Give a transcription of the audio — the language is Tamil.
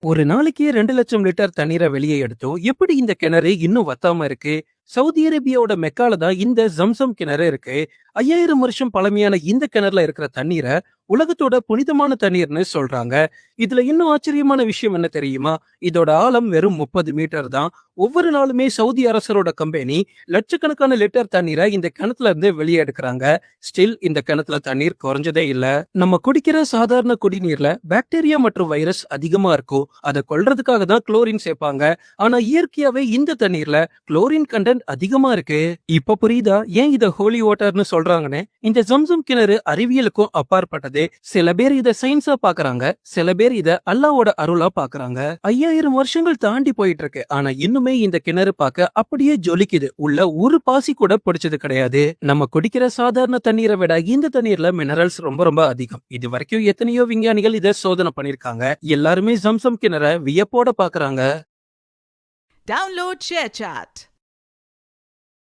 ஒரு நாளைக்கு 2,00,000 லிட்டர் தண்ணீரை வெளியே எடுத்தோம். எப்படி இந்த கிணறு இன்னும் வத்தாம இருக்கு? சவுதி அரேபியாவோட மெக்கால தான் இந்த ஜம்சம் கிணறு இருக்கு. 5000 வருஷம் பழமையான இந்த கிணறுல இருக்கிற தண்ணீரை உலகத்தோட புனிதமான தண்ணீர்னு சொல்றாங்க. இதுல இன்னும் ஆச்சரியமான விஷயம் என்ன தெரியுமா? இதோட ஆழம் வெறும் 30 மீட்டர் தான். ஒவ்வொரு நாளுமே சவுதி அரசரோட கம்பெனி லட்சக்கணக்கான லிட்டர் தண்ணீரை இந்த கிணத்துல இருந்து வெளியே எடுக்கிறாங்க. ஸ்டில் இந்த கிணத்துல தண்ணீர் குறைஞ்சதே இல்ல. நம்ம குடிக்கிற சாதாரண குடிநீர்ல பாக்டீரியா மற்றும் வைரஸ் அதிகமா இருக்கும். அதை கொல்றதுக்காக தான் குளோரின் சேர்ப்பாங்க. ஆனா இயற்கையாவே இந்த தண்ணீர்ல குளோரின் கண்டென்ட் அதிகமா இருக்கு. இப்ப புரியுதா ஏன் இத ஹோலி வாட்டர்னு சொல்றாங்கன்னு? இந்த ஜம்சம் கிணறு அறிவியலுக்கும் அப்பாற்பட்டது. சில பேர் இத சயின்ஸா பாக்குறாங்க, சில பேர் இத அல்லாவோட அருளா பாக்குறாங்க. 5000 வருஷங்கள் தாண்டி போயிட்டு இருக்கு. ஆனா இன்னுமே இந்த கிணறு பார்க்க அப்படியே ஜொலிக்குது. உள்ள ஒரு பாசி கூட பிடிச்சது கிடையாது. நம்ம குடிக்கிற சாதாரண தண்ணீரை விட இந்த தண்ணீர்ல மினரல்ஸ் ரொம்ப ரொம்ப அதிகம். இது வரைக்கும் எத்தனையோ விஞ்ஞானிகள் இத சோதனை பண்ணிருக்காங்க. எல்லாருமே ஜம்சம் கிணற வியப்போட பாக்குறாங்க. Download ShareChat.